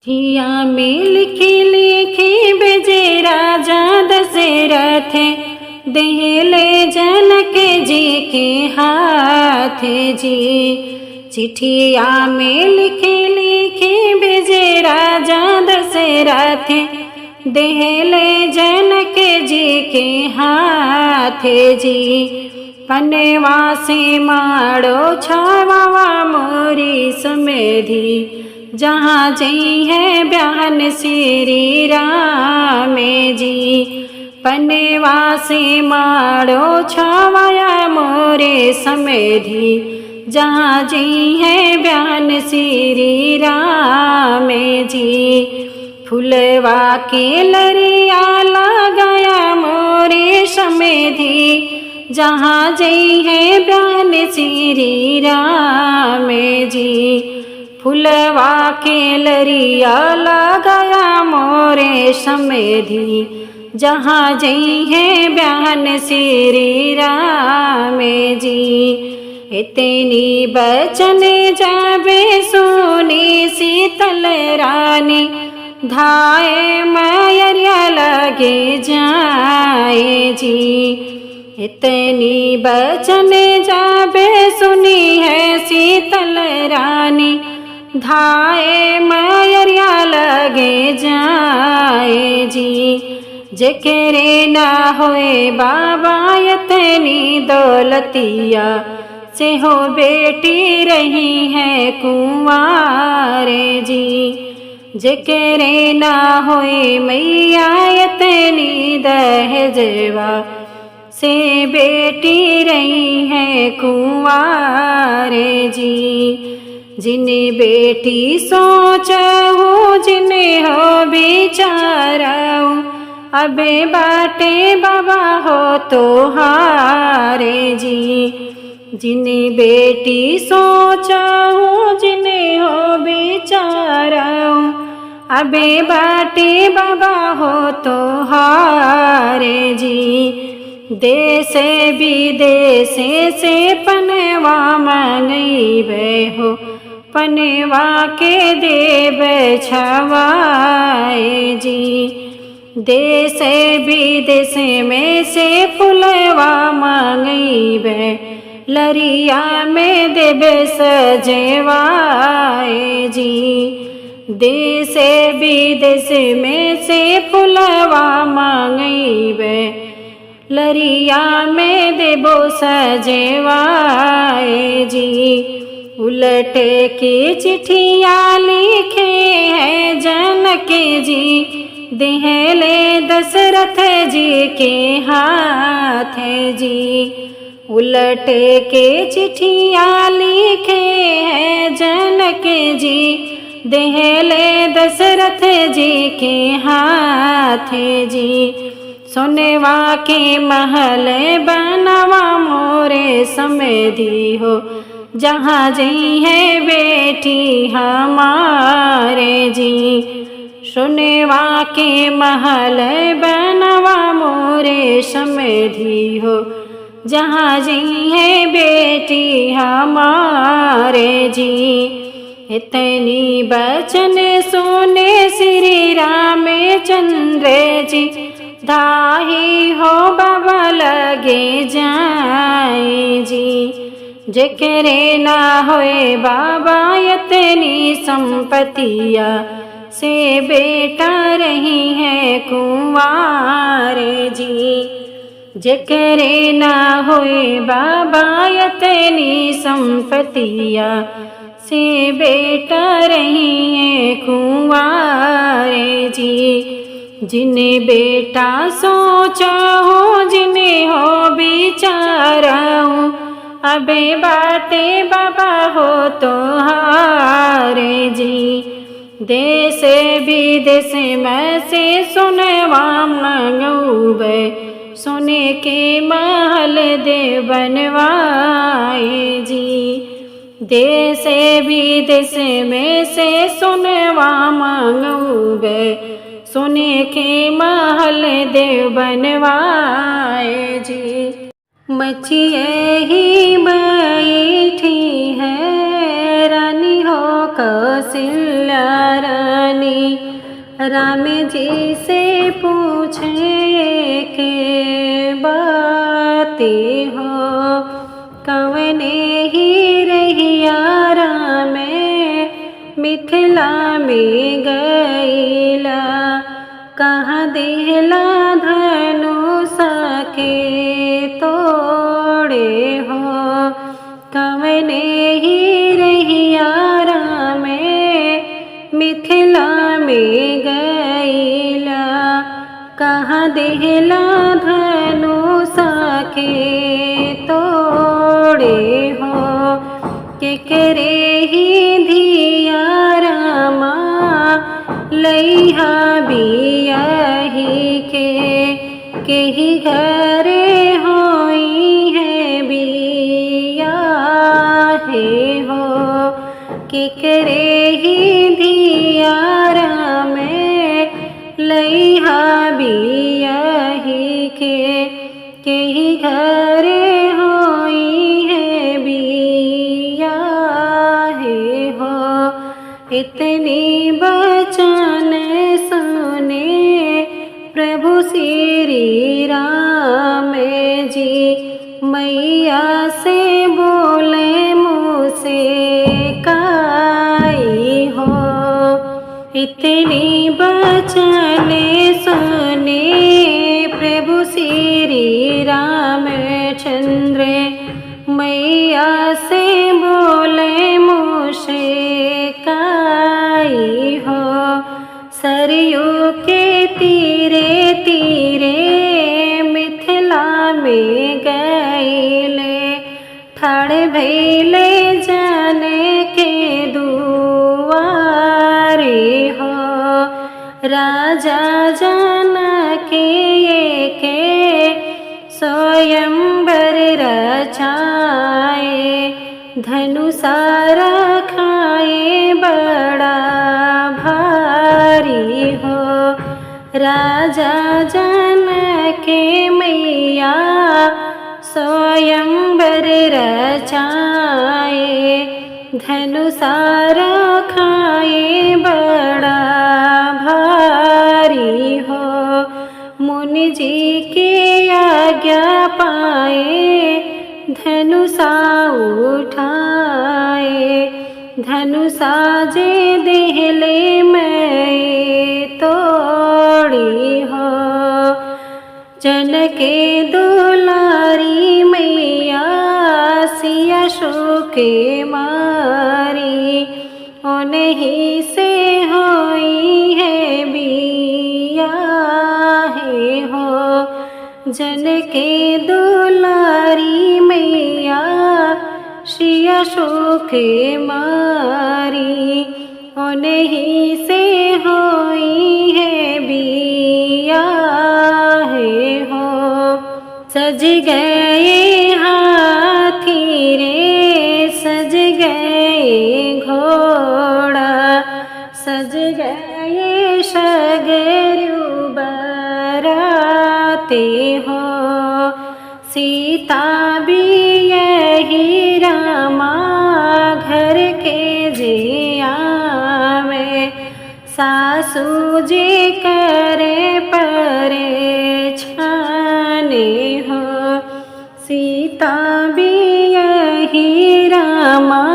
चिट्ठिया में लिखी लिखी भेजे राजा दशरथ, देहले जनक जी के हाथ जी। चिट्ठिया में लिखी लिखी भेजे राजा दशरथ, देहले जनक जी के हाथ जी। पनवा से माड़ो छावा मोरी समेधी, जहाँ जई है बयान श्री राम जी। पनवा से माड़ो छावाया मोरे समेधी, जहाँ जई है बयान श्री राम जी। फुलवा के लरिया लगाया मोरे समेधी, जहाँ जई है बयान श्री राम जी। फुलवा के लरिया लगाया मोरे समेधी, जहाँ जई है बयान श्री राम जी। इतनी बचन जाबे सोनी शीतल रानी, धाए मैया लगे जाए जी। इतनी बचन जाबे सुनी है शीतल रानी, धाए मैया लगे जाए जी। जेकरे ना होए बाबा इतनी दौलतिया, से हो बेटी रही है कुंवारे जी। जेकरे ना होए मैया इतनी दहेजवा, से बेटी रही है कुंवारे जी। जिन्हें बेटी सोचहूँ, जिन्हें हो बिचाराऊँ, अबे बाटे बाबा हो तो हारे जी। जिन्हें बेटी सोचहूँ, जिन्हें हो बिचाराऊँ, अबे बाटे बाबा हो तो हारे जी। देश विदेश से पनवा मंगईबे हो, पनवा के देव छवाए जी। देश विदेश में से फुलवा मंगईबे, लरिया में देव सजेवाए जी। देश विदेश में से फुलवा मंगईबे, लरिया में देबो सजेवाए जी। उलट के चिट्ठिया लिखे हैं जनक जी, देहले दशरथ जी के हाथ जी। उलट के चिट्ठिया लिखे हैं जनक जी, देहले दशरथ जी के हाथ जी। सोनेवा के महल बनवा मोरे समेधी हो, जहाँ जई है बेटी हमारे जी। सोनेवा के महल बनवा मोरे समेधी हो, जहाँ जई है बेटी हमारे जी। इतनी बचन सुने श्री रामचंद्र जी, धाही हो बाबा लगे जाए जी। जेकरे ना होए बाबा इतनी संपत्तिया, से बेटा रही है कुंवारे जी। जेकरे ना होए बाबा इतनी संपत्तिया, से बेटा रही है कुंवारे जी। जिन्हें बेटा सोचा हो, जिन्हें हो बिचाराऊँ, अबे बाटे बाबा हो तो हारे जी। देश विदेश में से सुनवा मंगऊबे, सोने के महल दे बनवाए जी। देश विदेश में से सुनवा मंगऊबे, सोने के महल देव बनवाए जी। मछिए ही बैठी है रानी हो कौशल्या रानी, आई। राम जी से पूछे के बातें हो, कवने ही रहिया राम मिथिला में गईला। कहाँ देहला धनुषा के तोड़े हो, कवने ही रहिया राम मिथिला में गईला। कहाँ देहला धनुषा के तोड़े हो, केकरे ही धिया रामा लइहा बियाही के ही घरे होई है बिया हे हो। केकरे ही धिया राम लइहा बियाही के ही घरे होई है बिया हे हो। इतनी बचन सुने प्रभु श्री राम जी, मैया से बोले मुझसे काई हो। इतनी बचन सुने प्रभु श्री रामचंद्र, मैया से बोले मुझसे काई हो। सरयू के तीरे तीरे मिथिला में गईले, ठाड़ भैले जाने के दुआरे हो। राजा जानकी के स्वयंवर रचाए, धनुषा रखाए बड़ा भारी हो। राजा जानकी मैया स्वयंवर रचाए, धनुषा रखाए बड़ा भारी हो। मुनि जी की आज्ञा पाए, धनुषा उठाए, धनुषा जे देहले मैं तोड़ी हो। जनके दुलारी मैया सिया शोके मारी, उन्हीं से होई है बिया हे हो। जनके दुलारी मैया सिया शोके मारी, उन्हीं से होई है बिया हे हो। सज गए हाथी रे, सज गए घोड़ा, सज गए शगरु बराते हो। सीता भी यही रामा घर के जे आवे, सासू जी करे परे छाने हो। सीता भी यही रामा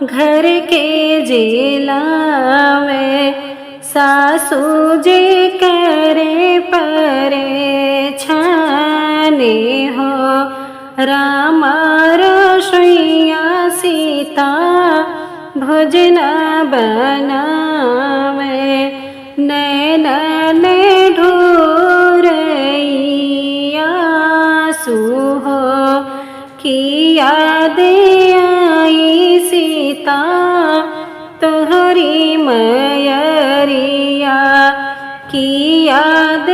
घर के जेलावे, सासू जी करे परे छाने हो। रामा रसोइया सीता भोजन बनावे, नैनन ढूरैया सुहो। की याद आई सीता तोहरी मयरिया, की याद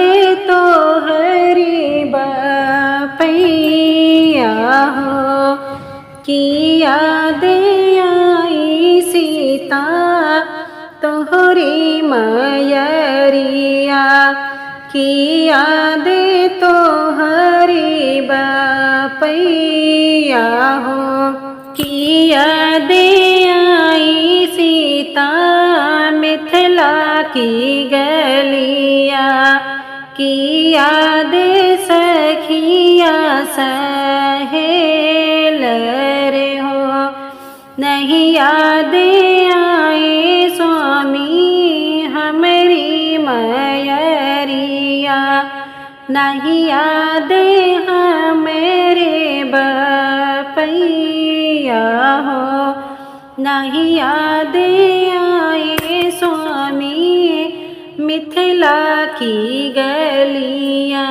तोहरी बपैया हो। की याद आई सीता तोहरी मयरिया, की याद तोहरी बपैया हो। की याद आई सीता मिथिला की गलिया की याद सखिया सहेल रे हो। नहीं याद आए स्वामी हमारी मयरिया, नहीं याद हमारे बपैया हो। नहीं याद आए स्वामी मिथिला की गलिया,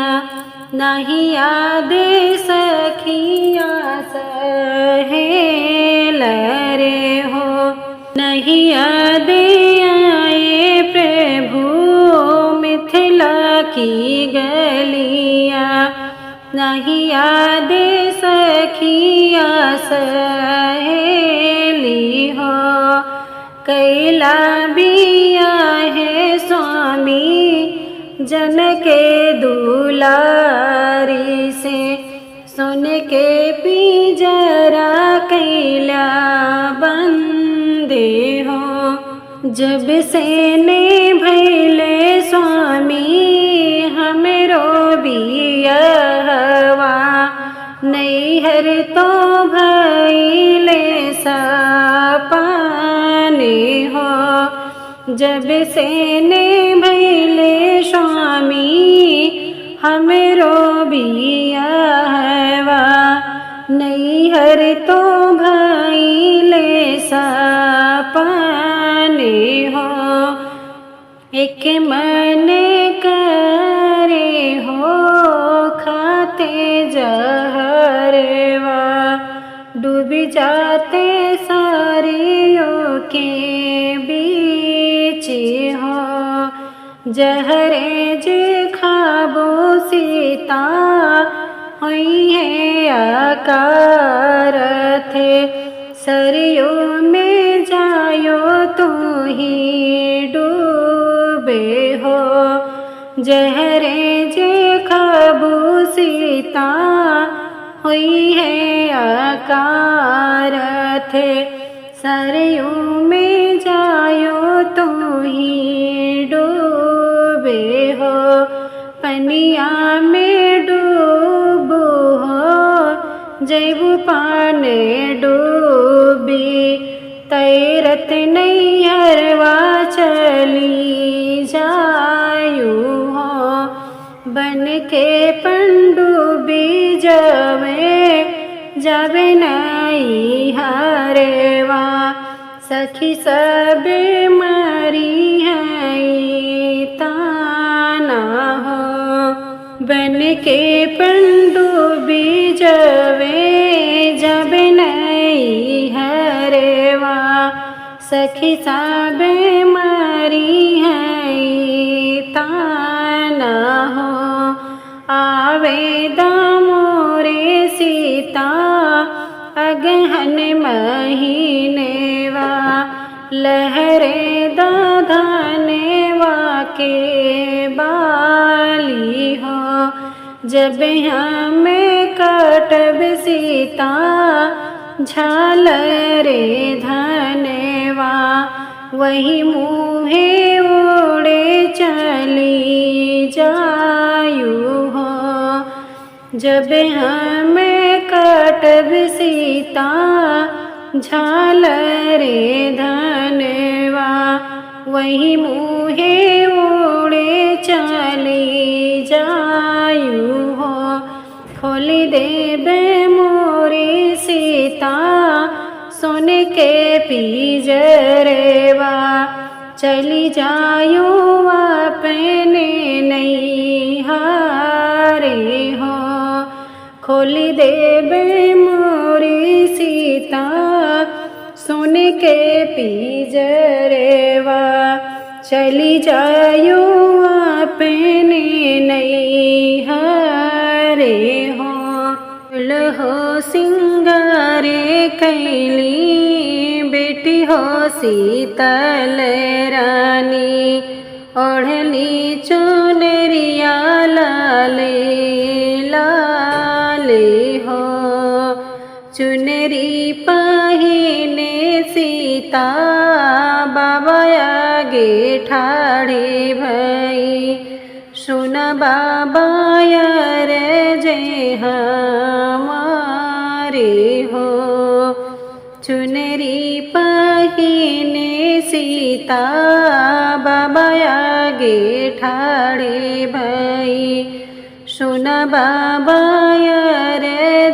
नहीं याद सखिया सहेल रे हो। नहीं याद आए प्रभु मिथिला की गलिया, नहीं याद सखिया सहेली हो। कैला बिया है स्वामी जन के दुलारी से, सुन के पिंजरा कैला बंदे हो। जब से ने भैले स्वामी हमरो बियहवा, नैहर तो भैले सपने हो। जब से ने भैले स्वामी हमरो बियहवा, नैहर तो भैले सपने हो। एक मन करे हो खाते जहरवा, डूब जाते सारियों के बीच हो। जहरे जे खाबो सीता हुई है आकार थे, सरियों में जायो तू ही डूबे हो। जहरे जे खाबो सीता हुई है आकार थे, सरियों में जायो तू ही डूबे हो। पनिया में डूबो हो जैबू पाने डूबी, तैरत नैहरवा चली जायू हो। बन के पनडुब्बी जावे नैहरवा, सखी सब मरी है ताना हो। बन के पनडुब्बी जावे नैहरवा, सखी सब मरी है ताना हो। आवे दामोरे सीता अगहन महीनेवा, लहरे दाधानेवा के बाली हो। जब हमें कटब सीता झालरे धनेवा, वही मुहे ओढ़े चली जायू हो। जब हमें कटब सीता झालरे धनेवा, वही मुहे ओढ़े चली जायू हो। खोली देबे मोरी सीता सोन के पिंजरवा, चली जायो अपने नैहरे हो। खोली देबे मोरी सीता सोन के पिंजरवा, चली जायो अपने नैहरे हो। हो सिंगारे कैली बेटी हो शीतल रानी, ओढ़ली चुनरिया लाले लाले हो। चुनरी पहिने सीता बाबा आगे ठाड़े भई सुन बाबा यार जय हमारे हो। चुनरी पहिने सीता बाबा आगे ठाड़े भई सुन बाबा यार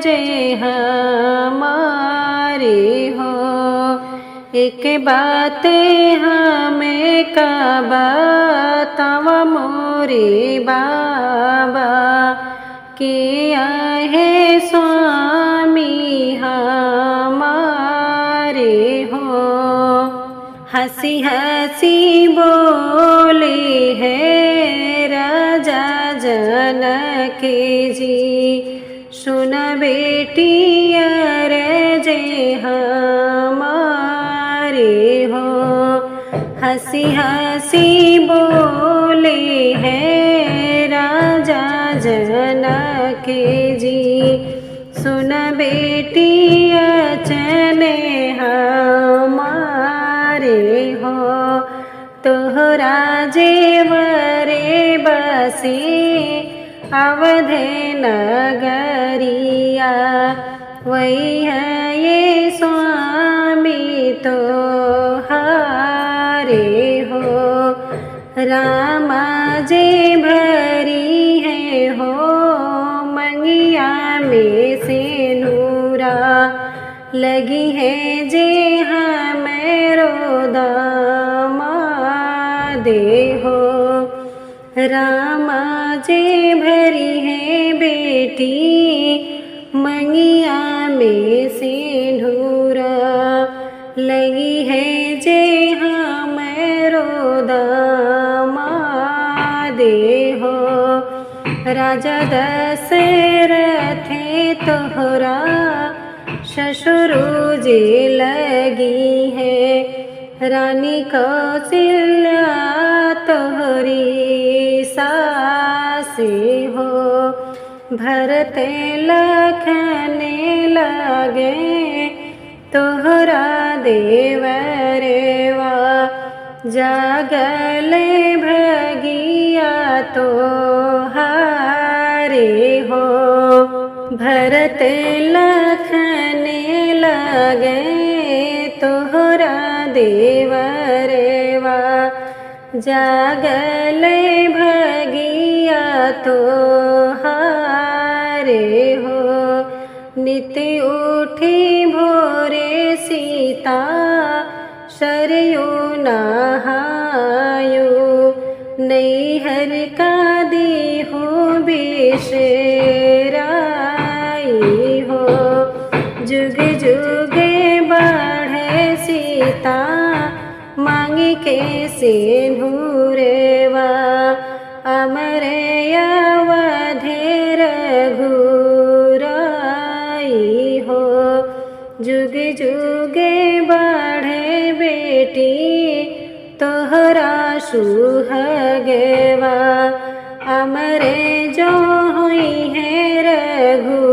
जय हमारे हो। एक बात हमें का बताव मोरे बाबा के आहे स्वामी हमारे हो। हंसी हंसी बोले है राजा जनक जी सुन बेटी अरे जय हमारे हो। हंसी हंसी बोले है राजा जनक जी सुन बेटी अचने हमारे हो। तोहरा जेवरे बसे अवधे नगरिया वही है ये स्वामी तो हारे हो। रामा जे भरी है हो मंगिया में से नूरा लगी है जे हमेरो दामादे हो। रामा जे भरी है बेटी मंगिया में सिंदूरा लगी है जे हमेरो दामादे हो। राजा दशरथ तोहरा ससुर जे लगी है रानी कौशल्या तोहरी सासी हो। भरत लखन लगे तोहरा देवरेवा जागल भगिया तो हारे हो। भरत लखन लगे तोहरा देवरेवा जागल भगिया तो हारे हो। नित्य उठी भोरे सीता सरयू नहायो नैहर का देहो बिसराई हो। जुग जुग बढ़े सीता मांग के सिंदूरवा अमरे अवधे रघुराई हो। जुग जुग बढ़े बेटी तोहरा सुहागवा अमरे जो हुई है रघु